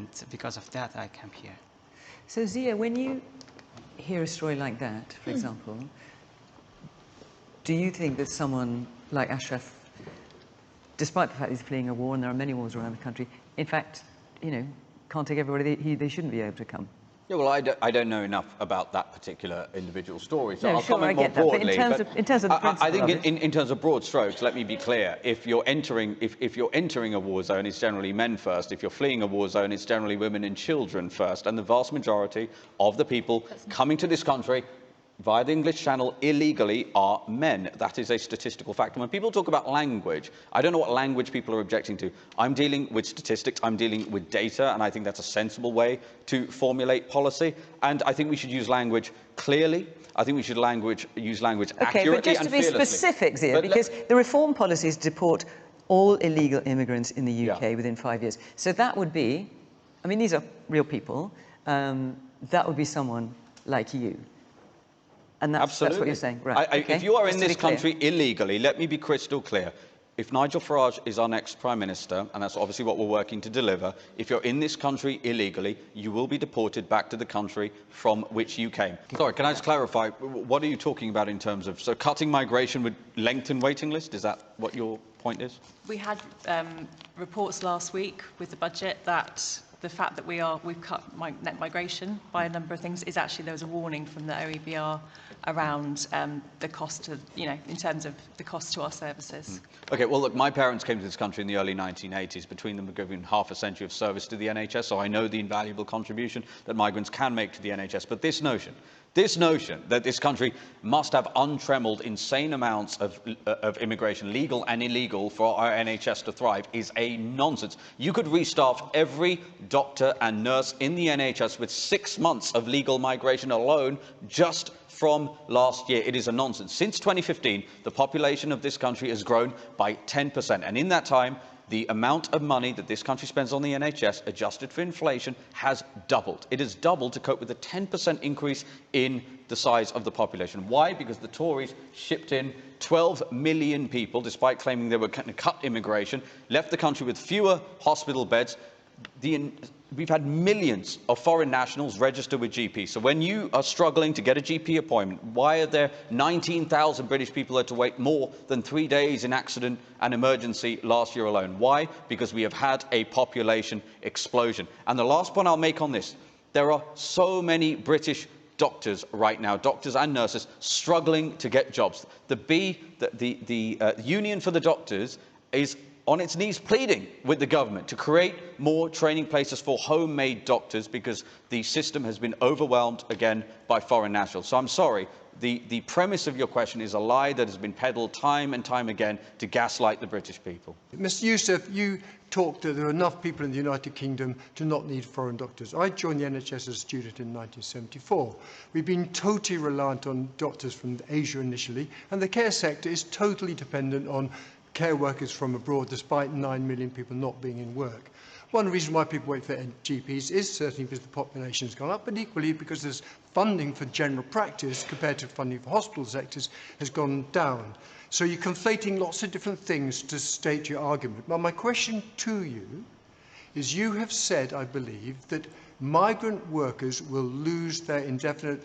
and because of that, I came here. So, Zia, when you hear a story like that, for example, do you think that someone like Ashraf, despite the fact he's fleeing a war, and there are many wars around the country, in fact, can't take everybody, they shouldn't be able to come? Yeah, well, I don't know enough about that particular individual story, so No, I'll sure, comment I more get that. broadly. But in terms of the principle I think of it, in terms of broad strokes, let me be clear. If you're entering a war zone, it's generally men first. If you're fleeing a war zone, it's generally women and children first. And the vast majority of the people coming to this country via the English Channel illegally are men. That is a statistical fact. And when people talk about language, I don't know what language people are objecting to. I'm dealing with statistics, I'm dealing with data, and I think that's a sensible way to formulate policy. And I think we should use language clearly. I think we should use language accurately but just and to be fearlessly. specific, Zia, because the reform policy is to deport all illegal immigrants in the UK Yeah. within 5 years. So that would be, I mean, these are real people. That would be someone like you. And that's what you're saying, right? Okay. If you are Just in to be this clear. country illegally, let me be crystal clear. If Nigel Farage is our next Prime Minister, and that's obviously what we're working to deliver, if you're in this country illegally, you will be deported back to the country from which you came. Sorry, can I just clarify, what are you talking about in terms of, so cutting migration would lengthen waiting list? Is that what your point is? We had reports last week with the budget that the fact that we've cut net migration by a number of things is actually, there was a warning from the OEBR around the cost of, in terms of the cost to our services. OK, well, look, my parents came to this country in the early 1980s. Between them, we've given half a century of service to the NHS, so I know the invaluable contribution that migrants can make to the NHS. But this notion that this country must have untrammeled insane amounts of immigration, legal and illegal, for our NHS to thrive is a nonsense. You could restaff every doctor and nurse in the NHS with 6 months of legal migration alone just from last year. It is a nonsense. Since 2015, the population of this country has grown by 10%. And in that time, the amount of money that this country spends on the NHS, adjusted for inflation, has doubled. It has doubled to cope with a 10% increase in the size of the population. Why? Because the Tories shipped in 12 million people, despite claiming they were going to cut immigration, left the country with fewer hospital beds. We've had millions of foreign nationals register with GPs. So when you are struggling to get a GP appointment, why are there 19,000 British people had to wait more than 3 days in accident and emergency last year alone? Why? Because we have had a population explosion. And the last point I'll make on this, there are so many British doctors right now, doctors and nurses, struggling to get jobs. The Union for the Doctors is on its knees pleading with the government to create more training places for homemade doctors, because the system has been overwhelmed again by foreign nationals. So I'm sorry, the premise of your question is a lie that has been peddled time and time again to gaslight the British people. Mr. Yusuf, you talked that there are enough people in the United Kingdom to not need foreign doctors. I joined the NHS as a student in 1974. We've been totally reliant on doctors from Asia initially, and the care sector is totally dependent on care workers from abroad, despite 9 million people not being in work. One reason why people wait for GPs is certainly because the population has gone up, but equally because there's funding for general practice compared to funding for hospital sectors has gone down. So you're conflating lots of different things to state your argument. Well, my question to you is, you have said, I believe, that migrant workers will lose their indefinite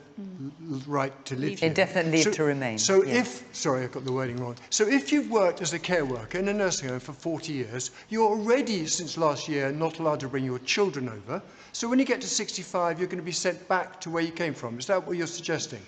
right to live here. Indefinite leave to remain. So yes. sorry, I got the wording wrong. So if you've worked as a care worker in a nursing home for 40 years, you're already, since last year, not allowed to bring your children over. So when you get to 65, you're going to be sent back to where you came from. Is that what you're suggesting?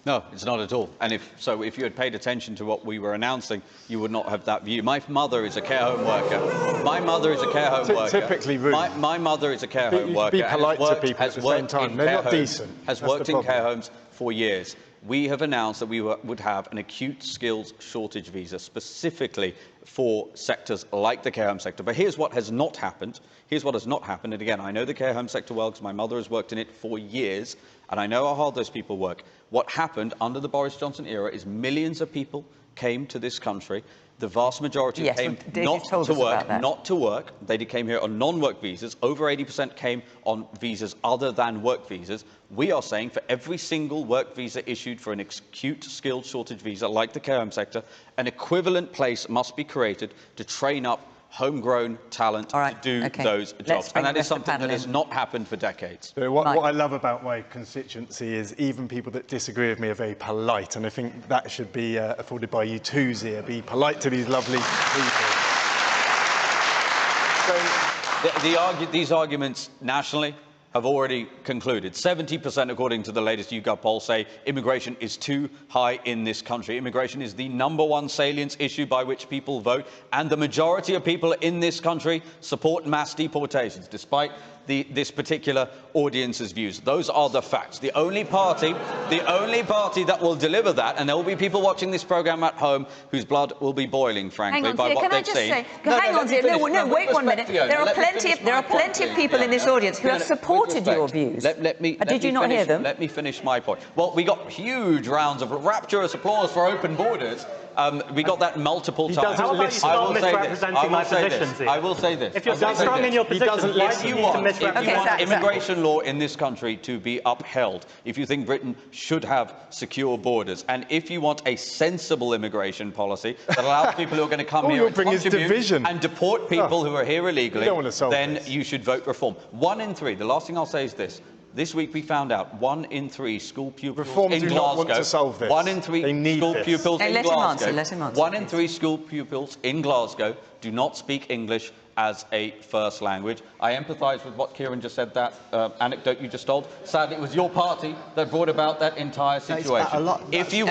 No, it's not at all. And if you had paid attention to what we were announcing, you would not have that view. My mother is a care home worker. My mother is a care home worker. Typically rude. My mother is a care home worker. Be polite to people at the same time. They're not decent. Has worked in care homes for years. We have announced that we would have an acute skills shortage visa specifically for sectors like the care home sector. But here's what has not happened. Here's what has not happened. And again, I know the care home sector well because my mother has worked in it for years, and I know how hard those people work. What happened under the Boris Johnson era is millions of people came to this country. The vast majority came not to work. They came here on non-work visas. Over 80% came on visas other than work visas. We are saying for every single work visa issued for an acute skilled shortage visa, like the care home sector, an equivalent place must be created to train up homegrown talent to do those jobs. And that is something that has not happened for decades. So what I love about my constituency is even people that disagree with me are very polite, and I think that should be afforded by you too, Zia. Be polite to these lovely people. So these arguments nationally have already concluded. 70%, according to the latest YouGov poll, say immigration is too high in this country. Immigration is the #1 salience issue by which people vote, and the majority of people in this country support mass deportations, despite this particular audience's views. Those are the facts. The only party that will deliver that, and there will be people watching this programme at home whose blood will be boiling, frankly, by what they've seen. Hang on, Zia. No, wait 1 minute. There are plenty of people in this audience who have supported your views. Did you not hear them? Let me finish my point. Well, we got huge rounds of rapturous applause for open borders. We got that multiple times. How about you stop misrepresenting my position, Zia? I will say this. If you're so strong in your position, why do you need to misrepresent? If you want immigration law in this country to be upheld, if you think Britain should have secure borders, and if you want a sensible immigration policy that allows people who are going to come here and contribute and deport people who are here illegally, then you should vote reform. 1 in 3. The last thing I'll say is this. This week we found out 1 in 3 school pupils in Glasgow. Not want to solve this. 1 in 3 school pupils in Glasgow. Let him answer. 1 in 3 school pupils in Glasgow do not speak English as a first language. I empathise with what Kieran just said, that anecdote you just told. Sadly, it was your party that brought about that entire situation. If you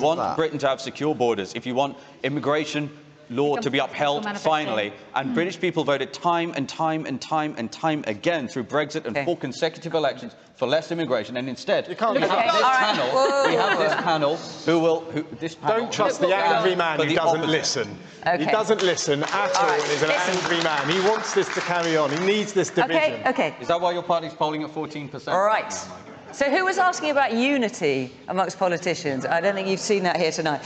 want Britain to have secure borders, if you want immigration law to be upheld finally, and British people voted time and time again through Brexit and 4 consecutive elections for less immigration, and instead we have this panel don't trust the angry man who doesn't listen. He doesn't listen at all, and he's an angry man. He wants this to carry on. He needs this division. Is that why your party's polling at 14%? All right. So who was asking about unity amongst politicians? I don't think you've seen that here tonight.